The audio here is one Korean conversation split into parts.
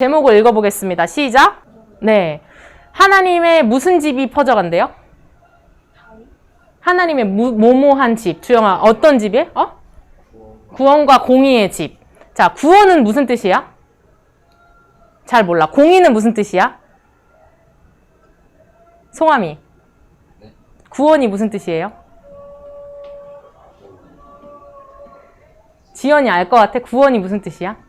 제목을 읽어보겠습니다. 시작. 네. 하나님의 무슨 집이 퍼져간대요? 하나님의 뭐뭐한 집. 주영아, 어떤 집이에요? 구원과 공의의 집. 자, 구원은 무슨 뜻이야? 잘 몰라. 공의는 무슨 뜻이야? 송함이. 구원이 무슨 뜻이에요? 지연이 알 것 같아? 구원이 무슨 뜻이야?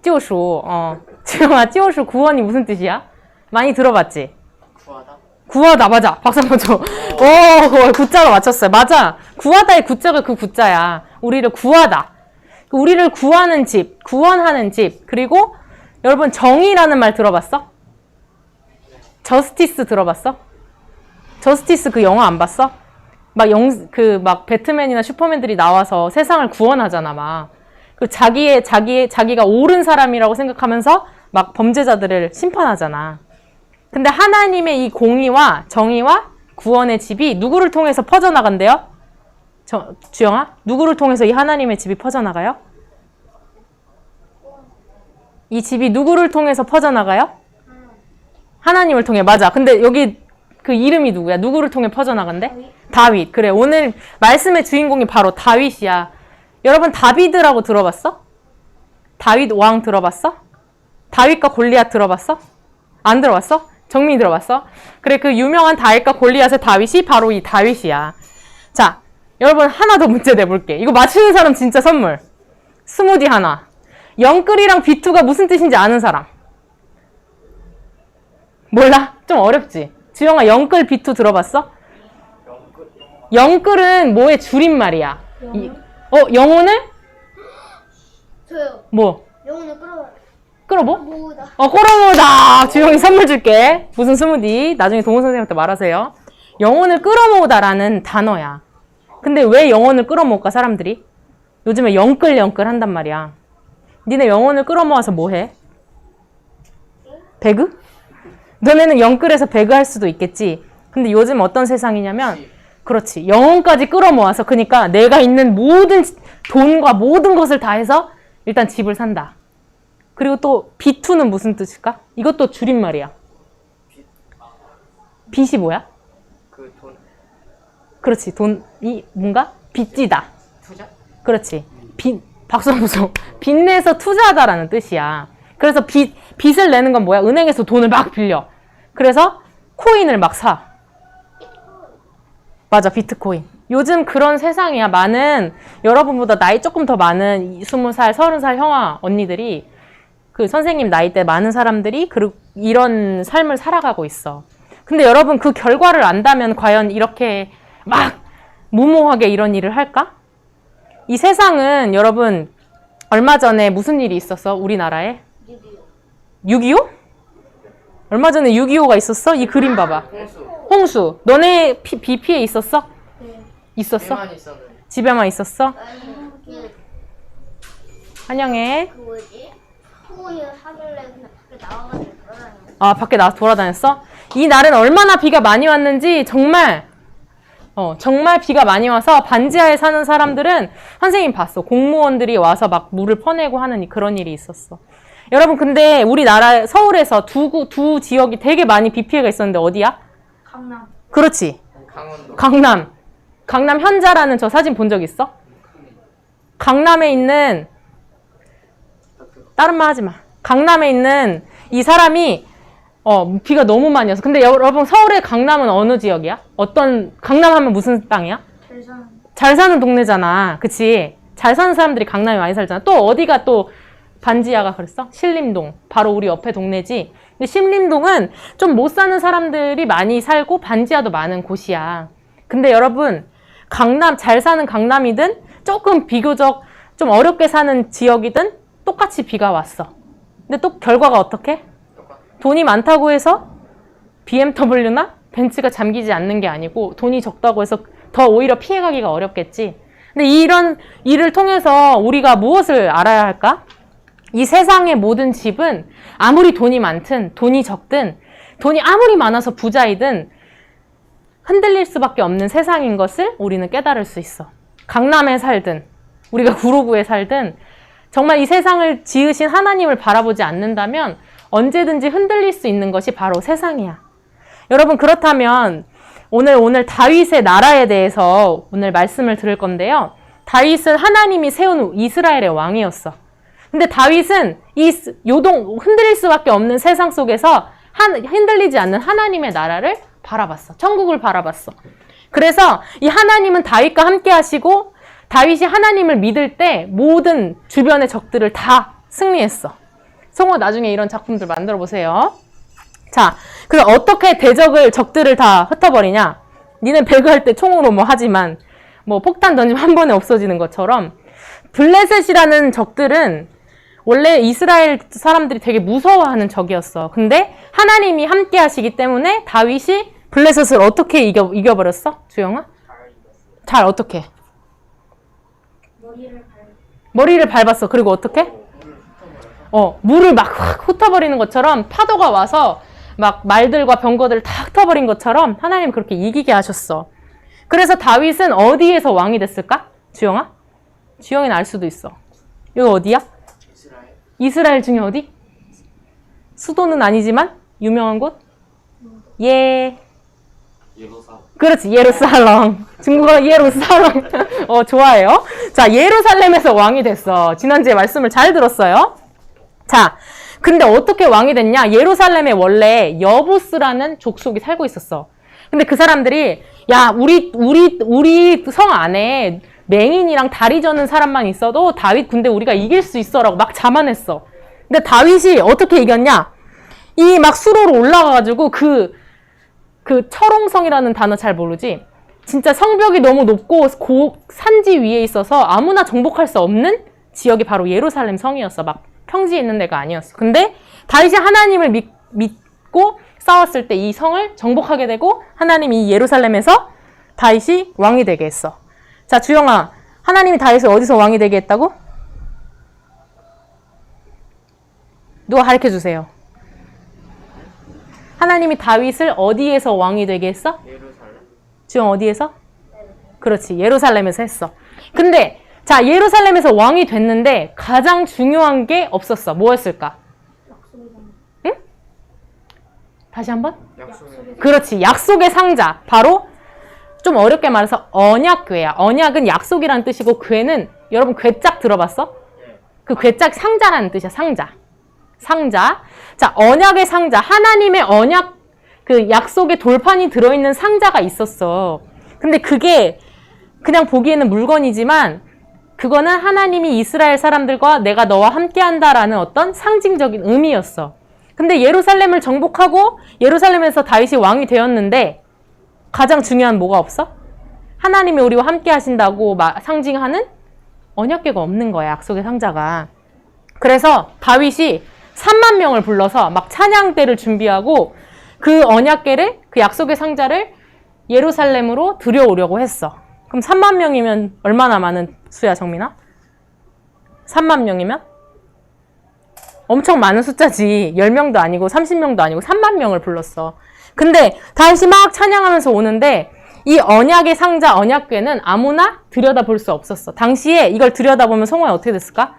救赎. 지영아, 救赎 구원이 무슨 뜻이야? 많이 들어봤지? 구하다? 구하다, 맞아. 박수 한번 줘. 오, 구자가 맞췄어요. 맞아. 구하다의 구자가 그 구자야. 우리를 구하다. 우리를 구하는 집, 구원하는 집. 그리고 여러분 정의라는 말 들어봤어? 저스티스 들어봤어? 저스티스 그 영화 안 봤어? 막 배트맨이나 슈퍼맨들이 나와서 세상을 구원하잖아, 막. 그 자기가 옳은 사람이라고 생각하면서 막 범죄자들을 심판하잖아. 근데 하나님의 이 공의와 정의와 구원의 집이 누구를 통해서 퍼져나간대요? 주영아? 누구를 통해서 이 하나님의 집이 퍼져나가요? 이 집이 누구를 통해서 퍼져나가요? 하나님을 통해. 맞아. 근데 여기 그 이름이 누구야? 누구를 통해 퍼져나간대? 다윗. 그래. 오늘 말씀의 주인공이 바로 다윗이야. 여러분 다비드라고 들어봤어? 다윗 왕 들어봤어? 다윗과 골리앗 들어봤어? 안 들어봤어? 정민이 들어봤어? 그래, 그 유명한 다윗과 골리앗의 다윗이 바로 이 다윗이야. 자, 여러분 하나 더 문제 내볼게. 이거 맞추는 사람 진짜 선물. 스무디 하나. 영끌이랑 비투가 무슨 뜻인지 아는 사람? 몰라? 좀 어렵지? 주영아, 영끌 비투 들어봤어? 영끌은 뭐의 줄임말이야? 영혼을? 저요. 뭐? 영혼을 끌어모? 끌어모으다. 끌어모으다. 주영이 선물 줄게. 무슨 스무디? 나중에 동호 선생님한테 말하세요. 영혼을 끌어모으다라는 단어야. 근데 왜 영혼을 끌어모을까, 사람들이? 요즘에 영끌 한단 말이야. 니네 영혼을 끌어모아서 뭐 해? 배그? 너네는 영끌에서 배그 할 수도 있겠지. 근데 요즘 어떤 세상이냐면, 그렇지. 영혼까지 끌어모아서, 그러니까 내가 있는 모든 돈과 모든 것을 다 해서 일단 집을 산다. 그리고 또 비투는 무슨 뜻일까? 이것도 줄임말이야. 빚이 뭐야? 그 돈. 그렇지. 돈이 뭔가 빚지다. 투자? 그렇지. 박수 한번 줘. 빚내서 투자하다라는 뜻이야. 그래서 빚을 내는 건 뭐야? 은행에서 돈을 막 빌려. 그래서 코인을 막 사. 맞아, 비트코인. 요즘 그런 세상이야. 많은, 여러분보다 나이 조금 더 많은 20살, 30살 형아 언니들이, 그 선생님 나이대 많은 사람들이 이런 삶을 살아가고 있어. 근데 여러분 그 결과를 안다면 과연 이렇게 막 무모하게 이런 일을 할까? 이 세상은 여러분 얼마 전에 무슨 일이 있었어? 우리나라에? 6.25? 얼마 전에 6.25가 있었어? 이 그림 봐봐. 홍수. 너네 비 피해 있었어? 네. 있었어? 집에만 있었는데. 집에만 있었어? 아니, 환영해. 그 뭐지? 토요일 하길래 그냥 밖에 나와가지고 돌아다녔어. 아, 밖에 나가서 돌아다녔어? 이 날은 얼마나 비가 많이 왔는지 정말 비가 많이 와서 반지하에 사는 사람들은 선생님 봤어. 공무원들이 와서 막 물을 퍼내고 하는 그런 일이 있었어. 여러분, 근데 우리나라 서울에서 두 지역이 되게 많이 비 피해가 있었는데 어디야? 강남. 그렇지. 강원도. 강남 현자라는 저 사진 본 적 있어? 강남에 있는, 다른 말 하지 마. 강남에 있는 이 사람이 비가 너무 많이 와서. 근데 여러분 서울의 강남은 어느 지역이야? 강남 하면 무슨 땅이야? 잘 사는 동네잖아. 그치? 잘 사는 사람들이 강남에 많이 살잖아. 또 어디가 또 반지하가 그랬어? 신림동. 바로 우리 옆에 동네지. 근데 신림동은 좀 못 사는 사람들이 많이 살고 반지하도 많은 곳이야. 근데 여러분 잘 사는 강남이든 조금 비교적 좀 어렵게 사는 지역이든 똑같이 비가 왔어. 근데 또 결과가 어떻게? 돈이 많다고 해서 BMW나 벤츠가 잠기지 않는 게 아니고 돈이 적다고 해서 더 오히려 피해가기가 어렵겠지. 근데 이런 일을 통해서 우리가 무엇을 알아야 할까? 이 세상의 모든 집은 아무리 돈이 많든 돈이 적든 돈이 아무리 많아서 부자이든 흔들릴 수밖에 없는 세상인 것을 우리는 깨달을 수 있어. 강남에 살든 우리가 구로구에 살든 정말 이 세상을 지으신 하나님을 바라보지 않는다면 언제든지 흔들릴 수 있는 것이 바로 세상이야. 여러분, 그렇다면 오늘 다윗의 나라에 대해서 오늘 말씀을 들을 건데요. 다윗은 하나님이 세운 이스라엘의 왕이었어. 근데 다윗은 이 흔들릴 수밖에 없는 세상 속에서 흔들리지 않는 하나님의 나라를 바라봤어. 천국을 바라봤어. 그래서 이 하나님은 다윗과 함께 하시고 다윗이 하나님을 믿을 때 모든 주변의 적들을 다 승리했어. 성호 나중에 이런 작품들 만들어 보세요. 자, 그럼 어떻게 적들을 다 흩어버리냐? 니는 배그할 때 총으로 뭐 하지만 뭐 폭탄 던지면 한 번에 없어지는 것처럼 블레셋이라는 적들은 원래 이스라엘 사람들이 되게 무서워하는 적이었어. 근데 하나님이 함께 하시기 때문에 다윗이 블레셋을 어떻게 이겨버렸어? 주영아? 잘 어떻게? 머리를 밟았어. 그리고 어떻게? 물을 막 흩어버리는 것처럼 파도가 와서 막 말들과 병거들을 다 흩어버린 것처럼 하나님 그렇게 이기게 하셨어. 그래서 다윗은 어디에서 왕이 됐을까? 주영아? 주영이는 알 수도 있어. 여기 어디야? 이스라엘 중에 어디? 수도는 아니지만 유명한 곳? 예루살렘. 그렇지, 예루살렘. 중국어 예루살렘. 좋아해요. 자, 예루살렘에서 왕이 됐어. 지난주에 말씀을 잘 들었어요. 자, 근데 어떻게 왕이 됐냐? 예루살렘에 원래 여부스라는 족속이 살고 있었어. 근데 그 사람들이 야, 우리 성 안에 맹인이랑 다리 저는 사람만 있어도 다윗 군대 우리가 이길 수 있어라고 막 자만했어. 근데 다윗이 어떻게 이겼냐? 이 막 수로로 올라가가지고 그 철옹성이라는 단어 잘 모르지? 진짜 성벽이 너무 높고 산지 위에 있어서 아무나 정복할 수 없는 지역이 바로 예루살렘 성이었어. 막 평지에 있는 데가 아니었어. 근데 다윗이 하나님을 믿고 싸웠을 때 이 성을 정복하게 되고 하나님이 예루살렘에서 다윗이 왕이 되게 했어. 자, 주영아, 하나님이 다윗을 어디서 왕이 되게 했다고? 누가 가르쳐 주세요. 하나님이 다윗을 어디에서 왕이 되게 했어? 예루살렘. 주영 어디에서? 그렇지, 예루살렘에서 했어. 근데 자, 예루살렘에서 왕이 됐는데 가장 중요한 게 없었어. 뭐였을까? 응? 다시 한번? 그렇지, 약속의 상자. 바로 좀 어렵게 말해서 언약궤야. 언약은 약속이라는 뜻이고 궤는 여러분 궤짝 들어봤어? 그 궤짝 상자라는 뜻이야. 상자. 자, 언약의 상자. 하나님의 언약 그 약속의 돌판이 들어있는 상자가 있었어. 근데 그게 그냥 보기에는 물건이지만 그거는 하나님이 이스라엘 사람들과 내가 너와 함께 한다라는 어떤 상징적인 의미였어. 근데 예루살렘을 정복하고 예루살렘에서 다윗이 왕이 되었는데 가장 중요한 뭐가 없어? 하나님이 우리와 함께 하신다고 상징하는 언약궤가 없는 거야. 약속의 상자가. 그래서 다윗이 3만 명을 불러서 막 찬양대를 준비하고 그 언약궤를, 그 약속의 상자를 예루살렘으로 들여오려고 했어. 그럼 3만 명이면 얼마나 많은 수야, 정민아? 3만 명이면? 엄청 많은 숫자지. 10명도 아니고 30명도 아니고 3만 명을 불렀어. 근데 다윗이 막 찬양하면서 오는데 이 언약의 상자, 언약궤는 아무나 들여다볼 수 없었어. 당시에 이걸 들여다보면 성호야 어떻게 됐을까?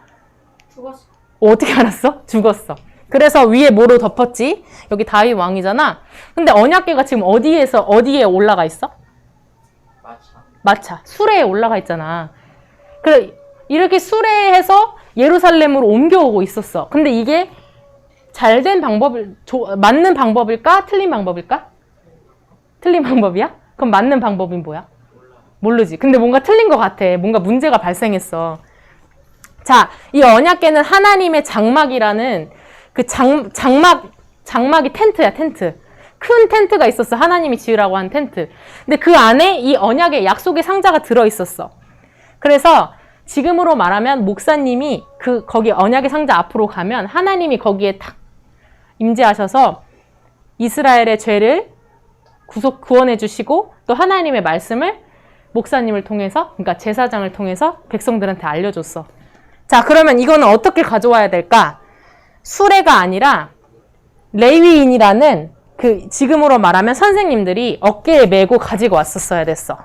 죽었어. 어떻게 알았어? 죽었어. 그래서 위에 뭐로 덮었지? 여기 다윗 왕이잖아. 근데 언약궤가 지금 어디에 올라가 있어? 마차. 수레에 올라가 있잖아. 그래, 이렇게 수레에서 예루살렘으로 옮겨오고 있었어. 근데 이게 잘된 맞는 방법일까? 틀린 방법일까? 틀린 방법이야? 그럼 맞는 방법은 뭐야? 모르지. 근데 뭔가 틀린 것 같아. 뭔가 문제가 발생했어. 자, 이 언약궤는 하나님의 장막이라는 그 장막이 텐트야, 텐트. 큰 텐트가 있었어. 하나님이 지으라고 한 텐트. 근데 그 안에 이 언약의 약속의 상자가 들어있었어. 그래서 지금으로 말하면 목사님이 거기 언약의 상자 앞으로 가면 하나님이 거기에 탁 임재하셔서 이스라엘의 죄를 구원해 주시고 또 하나님의 말씀을 목사님을 통해서, 그러니까 제사장을 통해서 백성들한테 알려줬어. 자, 그러면 이거는 어떻게 가져와야 될까? 수레가 아니라 레위인이라는 지금으로 말하면 선생님들이 어깨에 메고 가지고 왔었어야 됐어.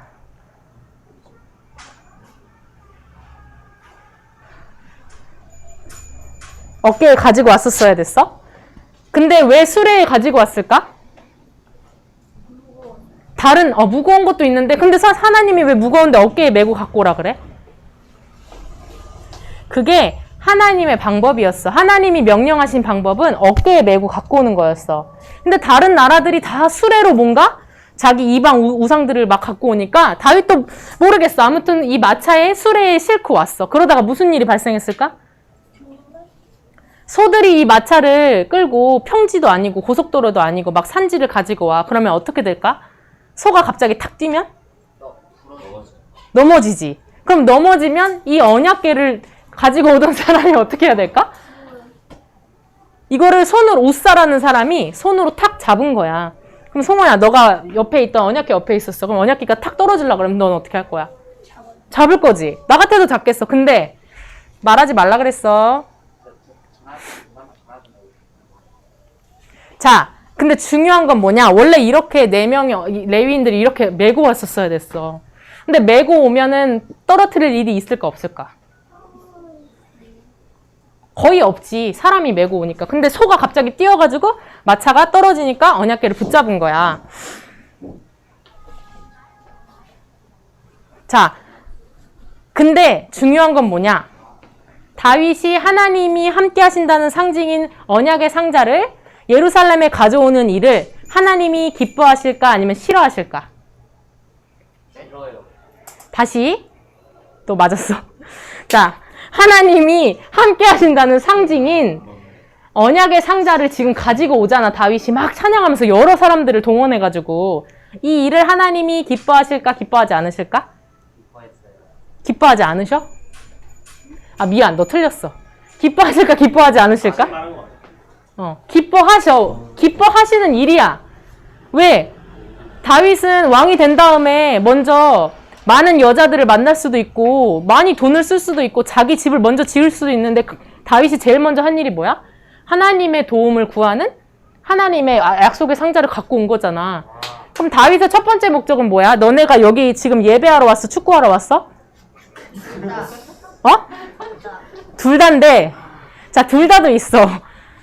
어깨에 가지고 왔었어야 됐어? 근데 왜 수레에 가지고 왔을까? 다른 무거운 것도 있는데 근데 하나님이 왜 무거운데 어깨에 메고 갖고 오라 그래? 그게 하나님의 방법이었어. 하나님이 명령하신 방법은 어깨에 메고 갖고 오는 거였어. 근데 다른 나라들이 다 수레로 뭔가 자기 이방 우상들을 막 갖고 오니까 다윗도 모르겠어. 아무튼 이 마차에 수레에 싣고 왔어. 그러다가 무슨 일이 발생했을까? 소들이 이 마차를 끌고 평지도 아니고 고속도로도 아니고 막 산지를 가지고 와. 그러면 어떻게 될까? 소가 갑자기 탁 뛰면? 넘어지지. 그럼 넘어지면 이 언약궤를 가지고 오던 사람이 어떻게 해야 될까? 이거를 손으로 우사라는 사람이 손으로 탁 잡은 거야. 그럼 송호야, 너가 옆에 있던 언약궤 옆에 있었어. 그럼 언약궤가 탁 떨어지려고 그러면 넌 어떻게 할 거야? 잡을 거지. 나 같아도 잡겠어. 근데 말하지 말라 그랬어. 자, 근데 중요한 건 뭐냐? 원래 이렇게 4명의 레위인들이 이렇게 메고 왔었어야 됐어. 근데 메고 오면은 떨어뜨릴 일이 있을까 없을까? 거의 없지. 사람이 메고 오니까. 근데 소가 갑자기 뛰어가지고 마차가 떨어지니까 언약궤를 붙잡은 거야. 자, 근데 중요한 건 뭐냐? 다윗이 하나님이 함께 하신다는 상징인 언약의 상자를 예루살렘에 가져오는 일을 하나님이 기뻐하실까 아니면 싫어하실까? 싫어요. 다시 또 맞았어. 자, 하나님이 함께 하신다는 상징인 언약의 상자를 지금 가지고 오잖아. 다윗이 막 찬양하면서 여러 사람들을 동원해가지고 이 일을 하나님이 기뻐하실까 기뻐하지 않으실까? 기뻐하지 않으셔? 아 미안, 너 틀렸어. 기뻐하실까 기뻐하지 않으실까? 기뻐하셔. 기뻐하시는 일이야. 왜? 다윗은 왕이 된 다음에 먼저 많은 여자들을 만날 수도 있고 많이 돈을 쓸 수도 있고 자기 집을 먼저 지을 수도 있는데 다윗이 제일 먼저 한 일이 뭐야? 하나님의 도움을 구하는 하나님의 약속의 상자를 갖고 온 거잖아. 그럼 다윗의 첫 번째 목적은 뭐야? 너네가 여기 지금 예배하러 왔어? 축구하러 왔어? 둘 다인데, 자, 둘 다도 있어.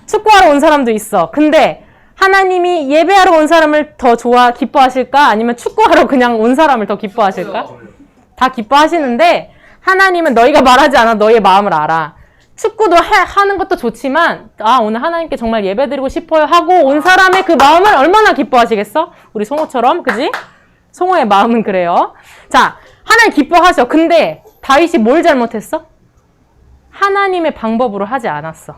축구하러 온 사람도 있어. 근데 하나님이 예배하러 온 사람을 더 기뻐하실까? 아니면 축구하러 그냥 온 사람을 더 기뻐하실까? 다 기뻐하시는데 하나님은 너희가 말하지 않아. 너희의 마음을 알아. 축구도 하는 것도 좋지만 오늘 하나님께 정말 예배드리고 싶어요 하고 온 사람의 그 마음을 얼마나 기뻐하시겠어? 우리 송호처럼, 그지? 송호의 마음은 그래요. 자, 하나님 기뻐하셔. 근데 다윗이 뭘 잘못했어? 하나님의 방법으로 하지 않았어.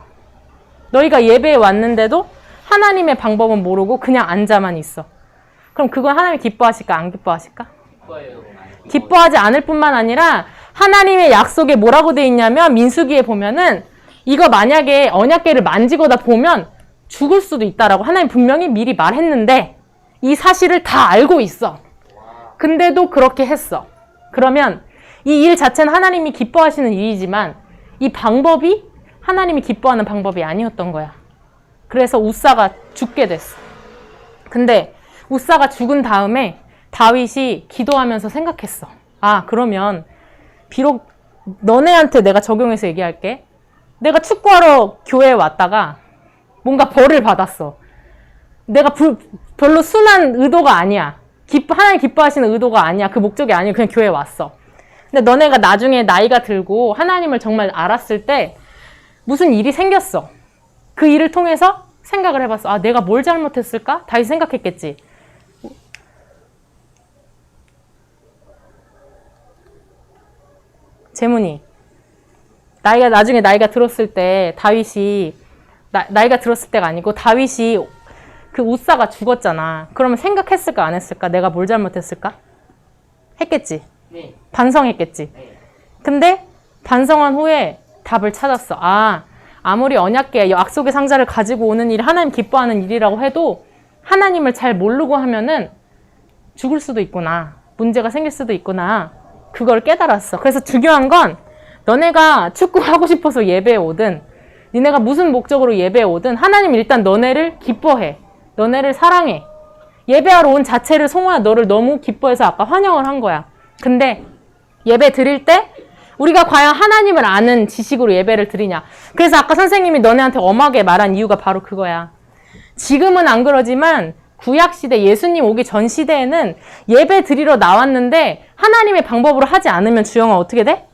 너희가 예배에 왔는데도 하나님의 방법은 모르고 그냥 앉아만 있어. 그럼 그건 하나님이 기뻐하실까 안 기뻐하실까? 기뻐하지 않을 뿐만 아니라 하나님의 약속에 뭐라고 돼 있냐면 민수기에 보면은 이거 만약에 언약궤를 만지거나 보면 죽을 수도 있다라고 하나님 분명히 미리 말했는데 이 사실을 다 알고 있어. 근데도 그렇게 했어. 그러면 이 일 자체는 하나님이 기뻐하시는 일이지만 이 방법이 하나님이 기뻐하는 방법이 아니었던 거야. 그래서 우사가 죽게 됐어. 근데 우사가 죽은 다음에 다윗이 기도하면서 생각했어. 그러면 비록 너네한테 내가 적용해서 얘기할게. 내가 축구하러 교회에 왔다가 뭔가 벌을 받았어. 내가 별로 순한 의도가 아니야. 하나님 기뻐하시는 의도가 아니야. 그 목적이 아니고 그냥 교회에 왔어. 근데 너네가 나중에 나이가 들고 하나님을 정말 알았을 때 무슨 일이 생겼어. 그 일을 통해서 생각을 해봤어. 내가 뭘 잘못했을까? 다시 생각했겠지. 재문이 나중에 나이가 들었을 때 다윗이 나이가 들었을 때가 아니고 다윗이 그 우사가 죽었잖아. 그러면 생각했을까 안 했을까? 내가 뭘 잘못했을까? 했겠지. 네. 반성했겠지. 네. 근데 반성한 후에 답을 찾았어. 아무리 언약궤 약속의 상자를 가지고 오는 일이 하나님 기뻐하는 일이라고 해도 하나님을 잘 모르고 하면은 죽을 수도 있구나. 문제가 생길 수도 있구나. 그걸 깨달았어. 그래서 중요한 건 너네가 축구하고 싶어서 예배에 오든 니네가 무슨 목적으로 예배에 오든 하나님 일단 너네를 기뻐해. 너네를 사랑해. 예배하러 온 자체를 송호야 너를 너무 기뻐해서 아까 환영을 한 거야. 근데 예배 드릴 때 우리가 과연 하나님을 아는 지식으로 예배를 드리냐. 그래서 아까 선생님이 너네한테 엄하게 말한 이유가 바로 그거야. 지금은 안 그러지만 구약시대 예수님 오기 전 시대에는 예배 드리러 나왔는데 하나님의 방법으로 하지 않으면 주영아 어떻게 돼?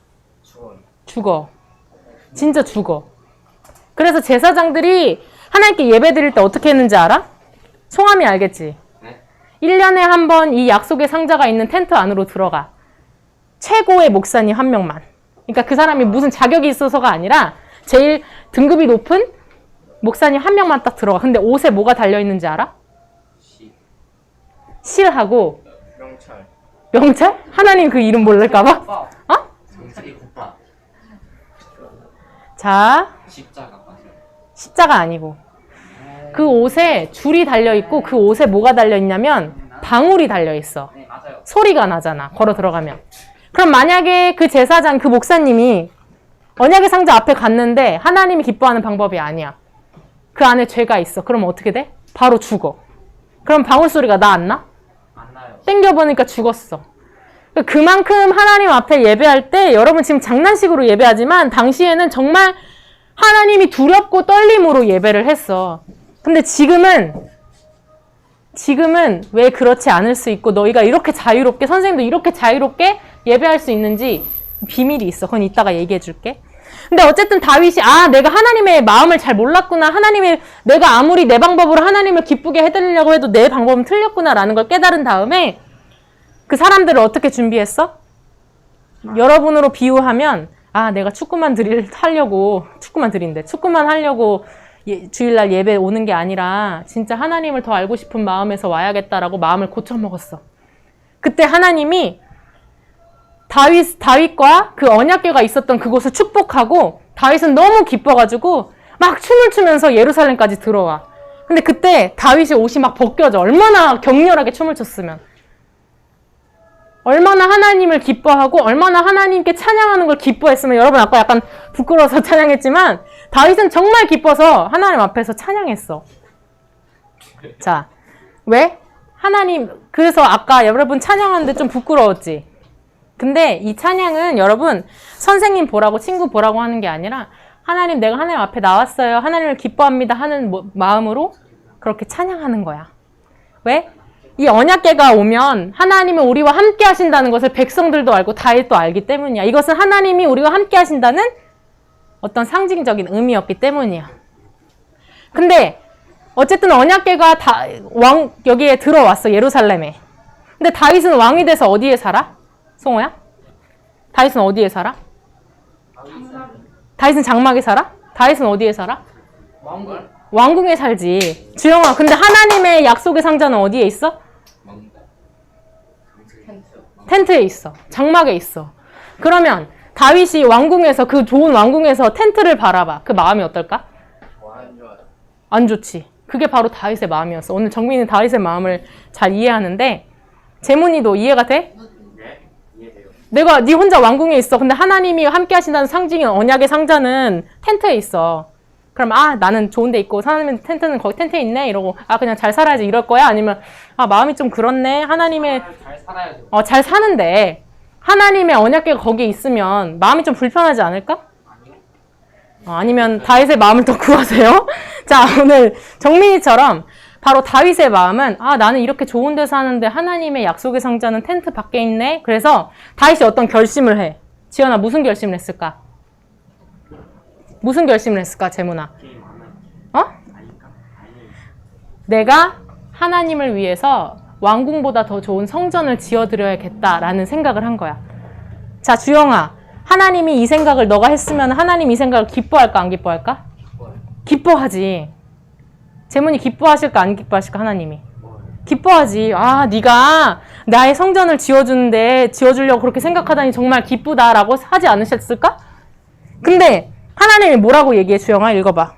죽어요. 죽어. 진짜 죽어. 그래서 제사장들이 하나님께 예배 드릴 때 어떻게 했는지 알아? 송함이 알겠지? 네? 1년에 한 번 이 약속의 상자가 있는 텐트 안으로 들어가. 최고의 목사님 한 명만. 그러니까 그 사람이 무슨 자격이 있어서가 아니라 제일 등급이 높은 목사님 한 명만 딱 들어가. 근데 옷에 뭐가 달려있는지 알아? 시. 실하고 명찰. 명찰? 하나님 그 이름 모를까봐? 오빠. 어? 명찰이 오빠. 자, 십자가 맞아요. 십자가 아니고 그 옷에 줄이 달려있고 그 옷에 뭐가 달려있냐면 방울이 달려있어. 네, 맞아요. 소리가 나잖아. 걸어 들어가면. 그럼 만약에 그 제사장, 그 목사님이 언약의 상자 앞에 갔는데 하나님이 기뻐하는 방법이 아니야. 그 안에 죄가 있어. 그럼 어떻게 돼? 바로 죽어. 그럼 방울 소리가 나 안 나? 안 나요. 땡겨보니까 죽었어. 그만큼 하나님 앞에 예배할 때 여러분 지금 장난식으로 예배하지만 당시에는 정말 하나님이 두렵고 떨림으로 예배를 했어. 근데 지금은 왜 그렇지 않을 수 있고 너희가 이렇게 자유롭게 선생님도 이렇게 자유롭게 예배할 수 있는지 비밀이 있어. 그건 이따가 얘기해 줄게. 근데 어쨌든 다윗이 내가 하나님의 마음을 잘 몰랐구나. 내가 아무리 내 방법으로 하나님을 기쁘게 해드리려고 해도 내 방법은 틀렸구나라는 걸 깨달은 다음에 그 사람들을 어떻게 준비했어? 여러분으로 비유하면 내가 축구만 하려고 주일날 예배 오는 게 아니라 진짜 하나님을 더 알고 싶은 마음에서 와야겠다라고 마음을 고쳐먹었어. 그때 하나님이 다윗과 그 언약궤가 있었던 그곳을 축복하고 다윗은 너무 기뻐가지고 막 춤을 추면서 예루살렘까지 들어와. 근데 그때 다윗의 옷이 막 벗겨져. 얼마나 격렬하게 춤을 췄으면. 얼마나 하나님을 기뻐하고 얼마나 하나님께 찬양하는 걸 기뻐했으면 여러분 아까 약간 부끄러워서 찬양했지만 다윗은 정말 기뻐서 하나님 앞에서 찬양했어. 자, 왜? 그래서 아까 여러분 찬양하는데 좀 부끄러웠지? 근데 이 찬양은 여러분 선생님 보라고 친구 보라고 하는 게 아니라 하나님 내가 하나님 앞에 나왔어요. 하나님을 기뻐합니다 하는 마음으로 그렇게 찬양하는 거야. 왜? 이 언약궤가 오면 하나님은 우리와 함께 하신다는 것을 백성들도 알고 다윗도 알기 때문이야. 이것은 하나님이 우리와 함께 하신다는 어떤 상징적인 의미였기 때문이야. 근데 어쨌든 언약궤가 여기에 들어왔어. 예루살렘에. 근데 다윗은 왕이 돼서 어디에 살아? 송호야? 다윗은 어디에 살아? 다윗은 장막에 살아? 다윗은 어디에 살아? 왕궁. 왕궁에 살지. 주영아, 근데 하나님의 약속의 상자는 어디에 있어? 텐트에 있어. 장막에 있어. 그러면 다윗이 왕궁에서 그 좋은 왕궁에서 텐트를 바라봐. 그 마음이 어떨까? 안 좋아요. 안 좋지. 그게 바로 다윗의 마음이었어. 오늘 정민이는 다윗의 마음을 잘 이해하는데 재문이도 이해가 돼? 네, 이해돼요. 네 혼자 왕궁에 있어. 근데 하나님이 함께 하신다는 상징인 언약의 상자는 텐트에 있어. 그럼 나는 좋은 데 있고 하나님 텐트는 거기 텐트에 있네 이러고 그냥 잘 살아야지 이럴 거야? 아니면 마음이 좀 그렇네. 하나님의 잘 살아야죠. 잘 사는데 하나님의 언약궤가 거기에 있으면 마음이 좀 불편하지 않을까? 아니면 다윗의 마음을 더 구하세요? 자, 오늘 정민이처럼 바로 다윗의 마음은 나는 이렇게 좋은 데 사는데 하나님의 약속의 상자는 텐트 밖에 있네. 그래서 다윗이 어떤 결심을 해. 지연아, 무슨 결심을 했을까? 무슨 결심을 했을까, 재문아? 내가 하나님을 위해서 왕궁보다 더 좋은 성전을 지어드려야겠다라는 생각을 한 거야. 자, 주영아, 하나님이 이 생각을 너가 했으면 하나님 이 생각을 기뻐할까, 안 기뻐할까? 기뻐하지. 재문이 기뻐하실까, 안 기뻐하실까, 하나님이? 기뻐하지. 네가 나의 성전을 지어주려고 그렇게 생각하다니 정말 기쁘다라고 하지 않으셨을까? 근데 하나님이 뭐라고 얘기해, 주영아? 읽어봐.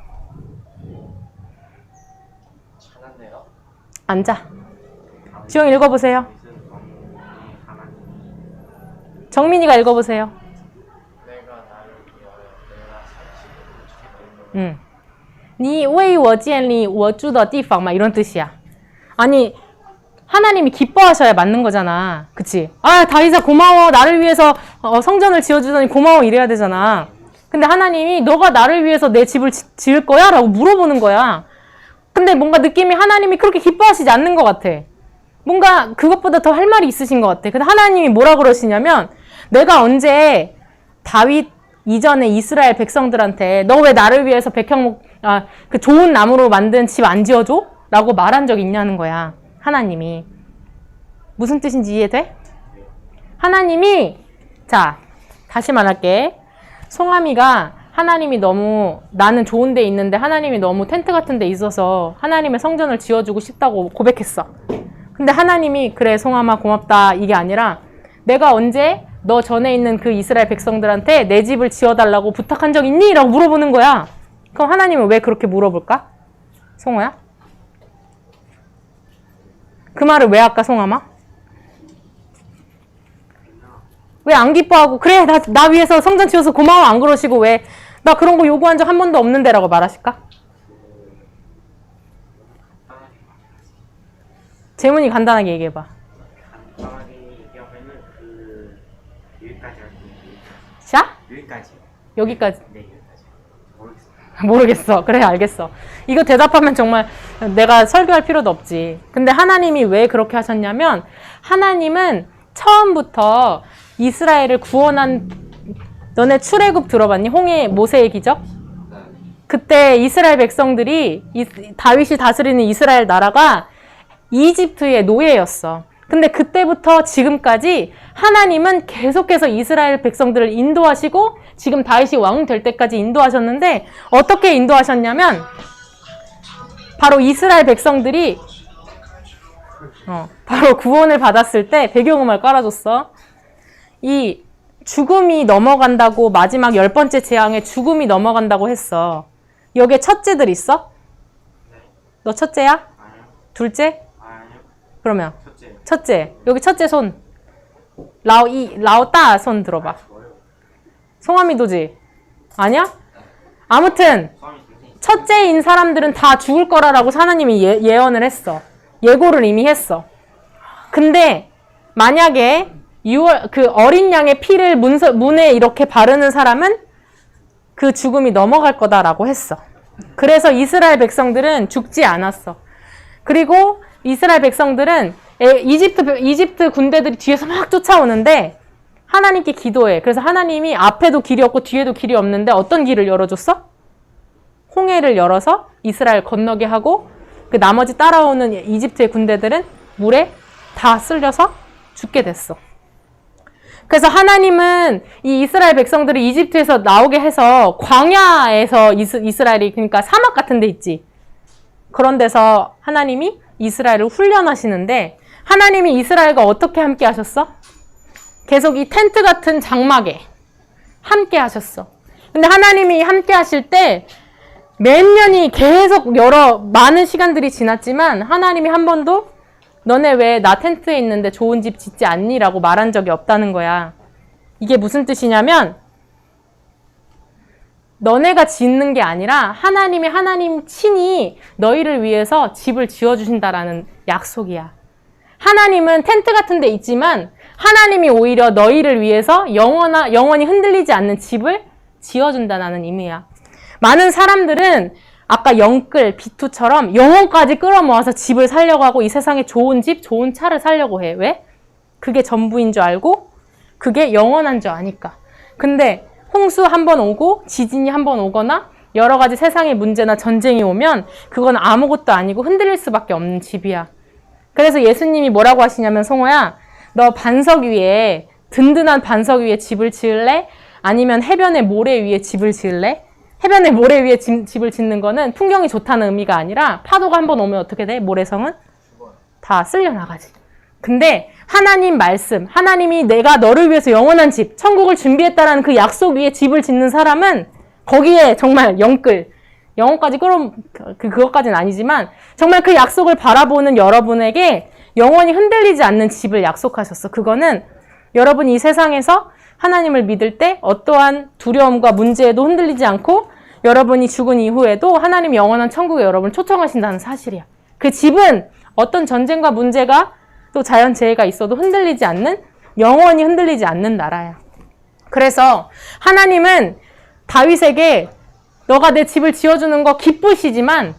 잘났네요. 앉아. 주영 읽어보세요. 정민이가 읽어보세요. 내가 나를 위하여 내가 살지. 你为我建立我住的地方막 이런 뜻이야. 아니 하나님이 기뻐하셔야 맞는 거잖아. 그치? 아, 다윗아 고마워. 나를 위해서 성전을 지어주더니 고마워 이래야 되잖아. 근데 하나님이 너가 나를 위해서 내 집을 지을 거야? 라고 물어보는 거야. 근데 뭔가 느낌이 하나님이 그렇게 기뻐하시지 않는 것 같아. 뭔가 그것보다 더 할 말이 있으신 것 같아. 근데 하나님이 뭐라 그러시냐면 내가 언제 다윗 이전에 이스라엘 백성들한테 너 왜 나를 위해서 그 좋은 나무로 만든 집 안 지어줘? 라고 말한 적 있냐는 거야. 하나님이. 무슨 뜻인지 이해돼? 하나님이 자 다시 말할게. 송아미가 하나님이 너무 나는 좋은 데 있는데 하나님이 너무 텐트 같은 데 있어서 하나님의 성전을 지어주고 싶다고 고백했어. 근데 하나님이 그래 송아마 고맙다 이게 아니라 내가 언제 너 전에 있는 그 이스라엘 백성들한테 내 집을 지어달라고 부탁한 적 있니? 라고 물어보는 거야. 그럼 하나님은 왜 그렇게 물어볼까? 송호야? 그 말을 왜 할까 송아마? 왜 안 기뻐하고 그래 나 위해서 성전 지어서 고마워 안 그러시고 왜 나 그런 거 요구한 적 한 번도 없는데 라고 말하실까? 재문이 간단하게 얘기해봐. 간단하게 얘기하면은 여기까지 할게요. 자? 여기까지. 여기까지. 네, 여기까지. 모르겠어요. 모르겠어. 그래 알겠어. 이거 대답하면 정말 내가 설교할 필요도 없지. 근데 하나님이 왜 그렇게 하셨냐면 하나님은 처음부터 이스라엘을 구원한 너네 출애굽 들어봤니? 모세의 기적? 그때 이스라엘 백성들이 다윗이 다스리는 이스라엘 나라가 이집트의 노예였어. 근데 그때부터 지금까지 하나님은 계속해서 이스라엘 백성들을 인도하시고 지금 다윗이 왕 될 때까지 인도하셨는데 어떻게 인도하셨냐면 바로 이스라엘 백성들이 바로 구원을 받았을 때 배경음을 깔아줬어. 이 죽음이 넘어간다고 마지막 10번째 재앙에 죽음이 넘어간다고 했어. 여기에 첫째들 있어? 너 첫째야? 아니요. 둘째? 아니요. 그러면 첫째요. 첫째. 여기 첫째 손. 라오따 손 들어봐. 뭐요? 송아미도지? 아니야? 아무튼 수학이 선생님. 첫째인 사람들은 다 죽을 거라고 하나님이 예언을 했어. 예고를 이미 했어. 근데 만약에 그 어린 양의 피를 문에 이렇게 바르는 사람은 그 죽음이 넘어갈 거다라고 했어. 그래서 이스라엘 백성들은 죽지 않았어. 그리고 이스라엘 백성들은 이집트 군대들이 뒤에서 막 쫓아오는데 하나님께 기도해. 그래서 하나님이 앞에도 길이 없고 뒤에도 길이 없는데 어떤 길을 열어줬어? 홍해를 열어서 이스라엘 건너게 하고 그 나머지 따라오는 이집트의 군대들은 물에 다 쓸려서 죽게 됐어. 그래서 하나님은 이 이스라엘 백성들을 이집트에서 나오게 해서 광야에서 이스라엘이 그러니까 사막 같은 데 있지. 그런 데서 하나님이 이스라엘을 훈련하시는데 하나님이 이스라엘과 어떻게 함께 하셨어? 계속 이 텐트 같은 장막에 함께 하셨어. 근데 하나님이 함께 하실 때 몇 년이 계속 많은 시간들이 지났지만 하나님이 한 번도 너네 왜 나 텐트에 있는데 좋은 집 짓지 않니? 라고 말한 적이 없다는 거야. 이게 무슨 뜻이냐면 너네가 짓는 게 아니라 하나님 친히 너희를 위해서 집을 지어주신다라는 약속이야. 하나님은 텐트 같은 데 있지만 하나님이 오히려 너희를 위해서 영원히 흔들리지 않는 집을 지어준다는 의미야. 많은 사람들은 아까 영끌, 비투처럼 영혼까지 끌어모아서 집을 살려고 하고 이 세상에 좋은 집, 좋은 차를 살려고 해. 왜? 그게 전부인 줄 알고 그게 영원한 줄 아니까. 근데 홍수 한 번 오고 지진이 한 번 오거나 여러 가지 세상의 문제나 전쟁이 오면 그건 아무것도 아니고 흔들릴 수밖에 없는 집이야. 그래서 예수님이 뭐라고 하시냐면 송호야, 너 든든한 반석 위에 집을 지을래? 아니면 해변의 모래 위에 집을 지을래? 해변의 모래 위에 집을 짓는 거는 풍경이 좋다는 의미가 아니라 파도가 한 번 오면 어떻게 돼? 모래성은 다 쓸려나가지. 근데 하나님 말씀, 하나님이 내가 너를 위해서 영원한 집, 천국을 준비했다라는 그 약속 위에 집을 짓는 사람은 거기에 정말 영혼까지 그것까지는 아니지만 정말 그 약속을 바라보는 여러분에게 영원히 흔들리지 않는 집을 약속하셨어. 그거는 여러분이 이 세상에서 하나님을 믿을 때 어떠한 두려움과 문제에도 흔들리지 않고 여러분이 죽은 이후에도 하나님 영원한 천국에 여러분을 초청하신다는 사실이야. 그 집은 어떤 전쟁과 문제가 또 자연재해가 있어도 흔들리지 않는, 영원히 흔들리지 않는 나라야. 그래서 하나님은 다윗에게 너가 내 집을 지어주는 거 기쁘시지만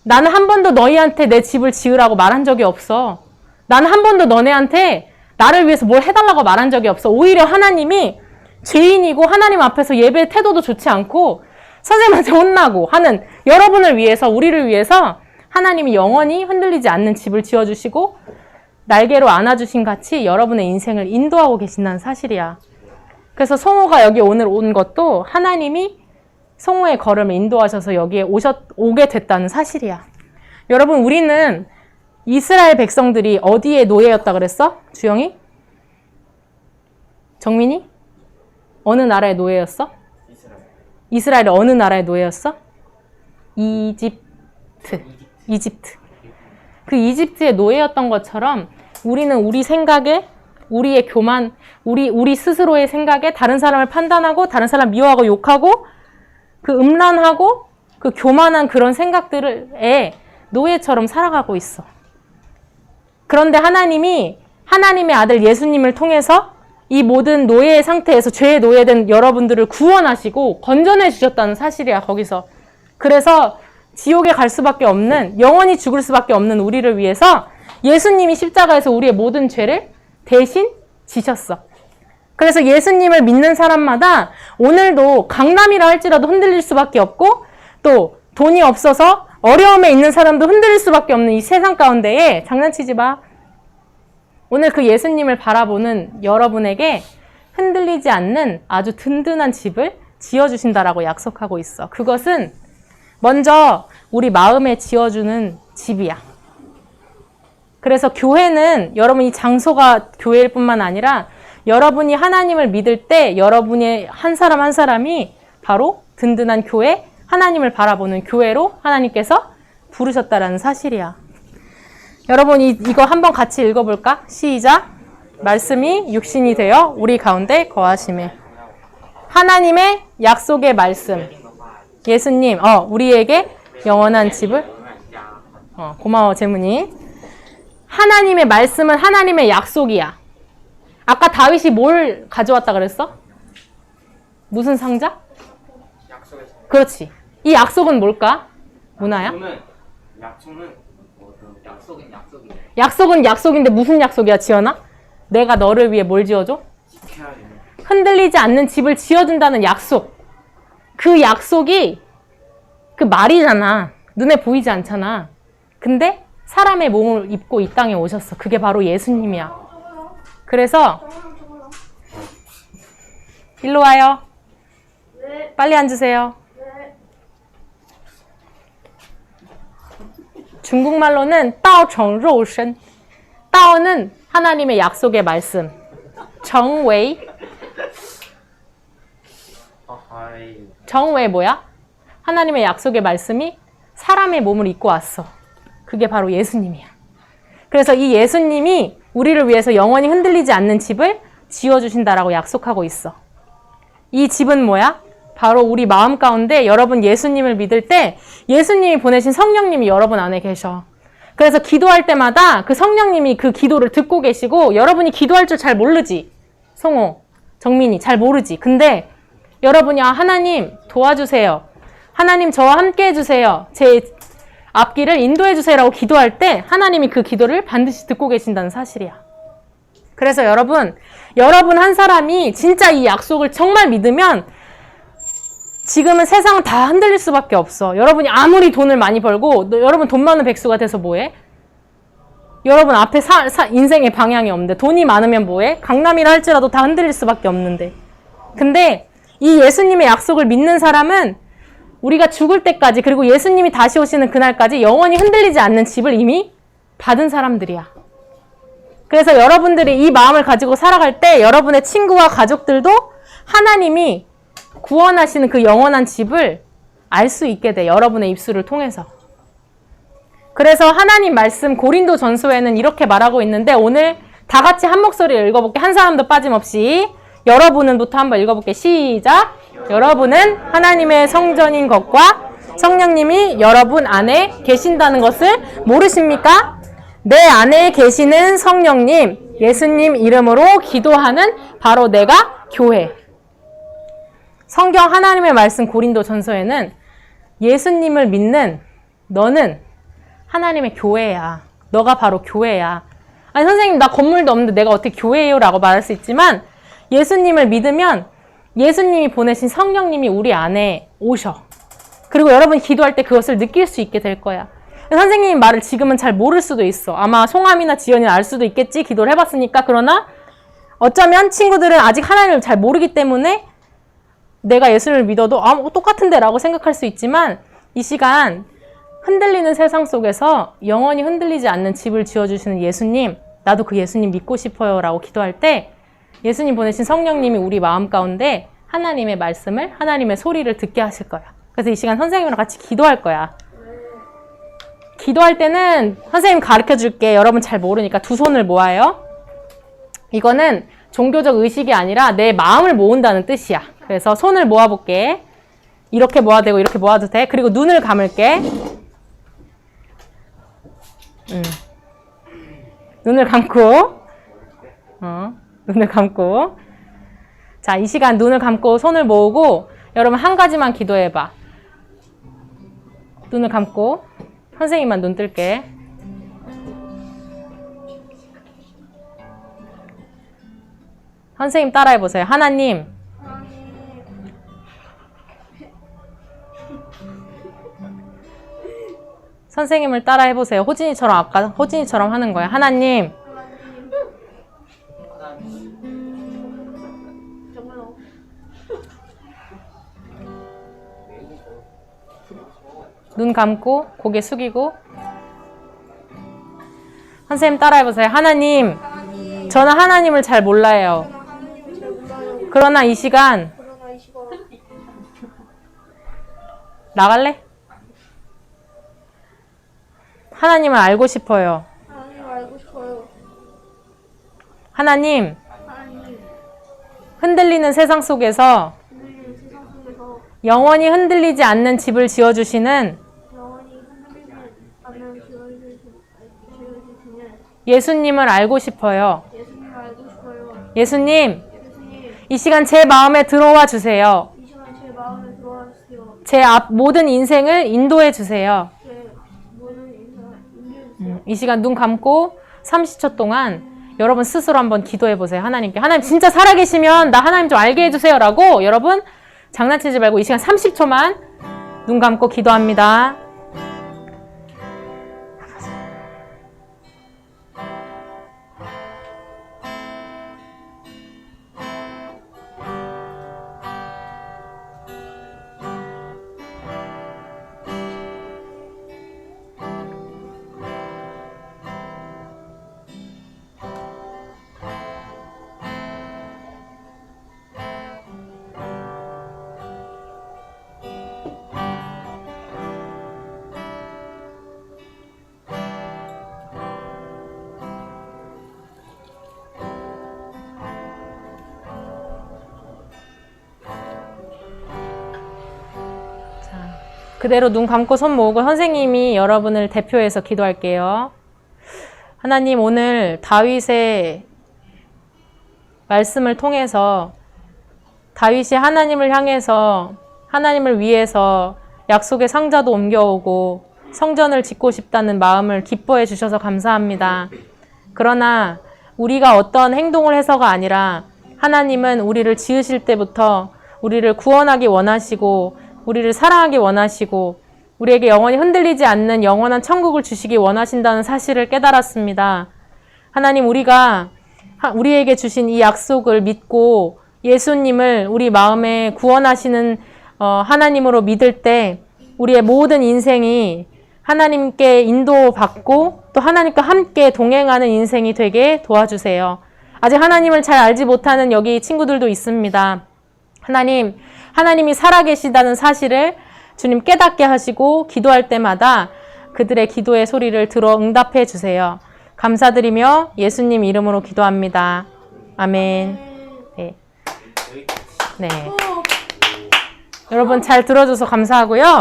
나는 한 번도 너희한테 내 집을 지으라고 말한 적이 없어. 나는 한 번도 너네한테 나를 위해서 뭘 해달라고 말한 적이 없어. 오히려 하나님이 죄인이고 하나님 앞에서 예배 태도도 좋지 않고 선생님한테 혼나고 하는 여러분을 위해서, 우리를 위해서 하나님이 영원히 흔들리지 않는 집을 지어주시고 날개로 안아주신 같이 여러분의 인생을 인도하고 계신다는 사실이야. 그래서 성호가 여기 오늘 온 것도 하나님이 성호의 걸음을 인도하셔서 여기에 오게 됐다는 사실이야. 여러분, 우리는 이스라엘 백성들이 어디에 노예였다 그랬어? 주영이? 정민이? 어느 나라의 노예였어? 이스라엘이 어느 나라의 노예였어? 이집트. 그 이집트의 노예였던 것처럼 우리는 우리 생각에, 우리의 교만, 우리 스스로의 생각에 다른 사람을 판단하고 다른 사람 미워하고 욕하고 그 음란하고 그 교만한 그런 생각들에 노예처럼 살아가고 있어. 그런데 하나님이 하나님의 아들 예수님을 통해서 이 모든 노예의 상태에서 죄에 노예된 여러분들을 구원하시고 건져내 주셨다는 사실이야, 거기서. 그래서 지옥에 갈 수밖에 없는, 영원히 죽을 수밖에 없는 우리를 위해서 예수님이 십자가에서 우리의 모든 죄를 대신 지셨어. 그래서 예수님을 믿는 사람마다 오늘도 강남이라 할지라도 흔들릴 수밖에 없고 또 돈이 없어서 어려움에 있는 사람도 흔들릴 수밖에 없는 이 세상 가운데에, 장난치지 마. 오늘 그 예수님을 바라보는 여러분에게 흔들리지 않는 아주 든든한 집을 지어주신다라고 약속하고 있어. 그것은 먼저 우리 마음에 지어주는 집이야. 그래서 교회는 여러분, 이 장소가 교회일 뿐만 아니라 여러분이 하나님을 믿을 때 여러분의 한 사람 한 사람이 바로 든든한 교회, 하나님을 바라보는 교회로 하나님께서 부르셨다라는 사실이야. 여러분, 이거 한번 같이 읽어볼까? 시작. 말씀이 육신이 되어 우리 가운데 거하심에. 하나님의 약속의 말씀. 예수님, 우리에게 영원한 집을. 고마워, 재문이. 하나님의 말씀은 하나님의 약속이야. 아까 다윗이 뭘 가져왔다 그랬어? 무슨 상자? 약속의 상자. 그렇지. 이 약속은 뭘까? 문화야? 약속은 약속인데 무슨 약속이야, 지연아? 내가 너를 위해 뭘 지어줘? 흔들리지 않는 집을 지어준다는 약속. 그 약속이 그 말이잖아. 눈에 보이지 않잖아. 근데 사람의 몸을 입고 이 땅에 오셨어. 그게 바로 예수님이야. 그래서 일로 와요. 네. 빨리 앉으세요. 네. 중국말로는 道成肉身. 道는 하나님의 약속의 말씀. 成为 정왜 뭐야? 하나님의 약속의 말씀이 사람의 몸을 입고 왔어. 그게 바로 예수님이야. 그래서 이 예수님이 우리를 위해서 영원히 흔들리지 않는 집을 지어주신다라고 약속하고 있어. 이 집은 뭐야? 바로 우리 마음 가운데 여러분 예수님을 믿을 때 예수님이 보내신 성령님이 여러분 안에 계셔. 그래서 기도할 때마다 그 성령님이 그 기도를 듣고 계시고, 여러분이 기도할 줄 잘 모르지. 성호, 정민이 잘 모르지. 근데 여러분이 하나님 도와주세요. 하나님 저와 함께 해주세요. 제 앞길을 인도해 주세요라고 기도할 때 하나님이 그 기도를 반드시 듣고 계신다는 사실이야. 그래서 여러분 한 사람이 진짜 이 약속을 정말 믿으면 지금은 세상은 다 흔들릴 수밖에 없어. 여러분이 아무리 돈을 많이 벌고 여러분 돈 많은 백수가 돼서 뭐해? 여러분 앞에 인생의 방향이 없는데, 돈이 많으면 뭐해? 강남이라 할지라도 다 흔들릴 수밖에 없는데. 근데 이 예수님의 약속을 믿는 사람은 우리가 죽을 때까지, 그리고 예수님이 다시 오시는 그날까지 영원히 흔들리지 않는 집을 이미 받은 사람들이야. 그래서 여러분들이 이 마음을 가지고 살아갈 때 여러분의 친구와 가족들도 하나님이 구원하시는 그 영원한 집을 알 수 있게 돼. 여러분의 입술을 통해서. 그래서 하나님 말씀 고린도 전서에는 이렇게 말하고 있는데, 오늘 다 같이 한 목소리를 읽어볼게. 한 사람도 빠짐없이. 여러분은부터 한번 읽어볼게. 시작. 여러분은 하나님의 성전인 것과 성령님이 여러분 안에 계신다는 것을 모르십니까? 내 안에 계시는 성령님, 예수님 이름으로 기도하는 바로 내가 교회. 성경 하나님의 말씀 고린도전서에는 예수님을 믿는 너는 하나님의 교회야. 너가 바로 교회야. 아니 선생님 나 건물도 없는데 내가 어떻게 교회예요? 라고 말할 수 있지만 예수님을 믿으면 예수님이 보내신 성령님이 우리 안에 오셔. 그리고 여러분 기도할 때 그것을 느낄 수 있게 될 거야. 선생님 말을 지금은 잘 모를 수도 있어. 아마 송암이나 지연이는 알 수도 있겠지. 기도를 해봤으니까. 그러나 어쩌면 친구들은 아직 하나님을 잘 모르기 때문에 내가 예수를 믿어도 똑같은데 라고 생각할 수 있지만 이 시간 흔들리는 세상 속에서 영원히 흔들리지 않는 집을 지어주시는 예수님, 나도 그 예수님 믿고 싶어요 라고 기도할 때 예수님 보내신 성령님이 우리 마음 가운데 하나님의 말씀을, 하나님의 소리를 듣게 하실 거야. 그래서 이 시간 선생님이랑 같이 기도할 거야. 기도할 때는 선생님 가르쳐 줄게. 여러분 잘 모르니까 두 손을 모아요. 이거는 종교적 의식이 아니라 내 마음을 모은다는 뜻이야. 그래서 손을 모아볼게. 이렇게 모아도 되고 이렇게 모아도 돼. 그리고 눈을 감을게. 눈을 감고 눈을 감고 자, 이 시간 눈을 감고 손을 모으고 여러분 한 가지만 기도해봐. 눈을 감고 선생님만 눈 뜰게. 선생님 따라해보세요. 하나님, 선생님을 따라해보세요. 호진이처럼 아까 호진이처럼 하는 거예요. 하나님, 눈 감고 고개 숙이고 선생님 따라해보세요. 하나님, 저는 하나님을 잘 몰라요. 그러나 이 시간 나갈래? 하나님을 알고 싶어요. 하나님, 흔들리는 세상 속에서 영원히 흔들리지 않는 집을 지어주시는 예수님을 알고 싶어요. 예수님, 이 시간 제 마음에 들어와 주세요. 제 모든 인생을 인도해 주세요. 이 시간 눈 감고 30초 동안 여러분 스스로 한번 기도해 보세요. 하나님께. 하나님 진짜 살아계시면 나 하나님 좀 알게 해주세요. 라고 여러분 장난치지 말고 이 시간 30초만 눈 감고 기도합니다. 그대로 눈 감고 손 모으고 선생님이 여러분을 대표해서 기도할게요. 하나님, 오늘 다윗의 말씀을 통해서 다윗이 하나님을 향해서 하나님을 위해서 약속의 상자도 옮겨오고 성전을 짓고 싶다는 마음을 기뻐해 주셔서 감사합니다. 그러나 우리가 어떤 행동을 해서가 아니라 하나님은 우리를 지으실 때부터 우리를 구원하기 원하시고 우리를 사랑하기 원하시고 우리에게 영원히 흔들리지 않는 영원한 천국을 주시기 원하신다는 사실을 깨달았습니다. 하나님, 우리가 우리에게 주신 이 약속을 믿고 예수님을 우리 마음에 구원하시는 하나님으로 믿을 때 우리의 모든 인생이 하나님께 인도받고 또 하나님과 함께 동행하는 인생이 되게 도와주세요. 아직 하나님을 잘 알지 못하는 여기 친구들도 있습니다. 하나님이 살아계시다는 사실을 주님 깨닫게 하시고 기도할 때마다 그들의 기도의 소리를 들어 응답해 주세요. 감사드리며 예수님 이름으로 기도합니다. 아멘. 네. 여러분 잘 들어줘서 감사하고요.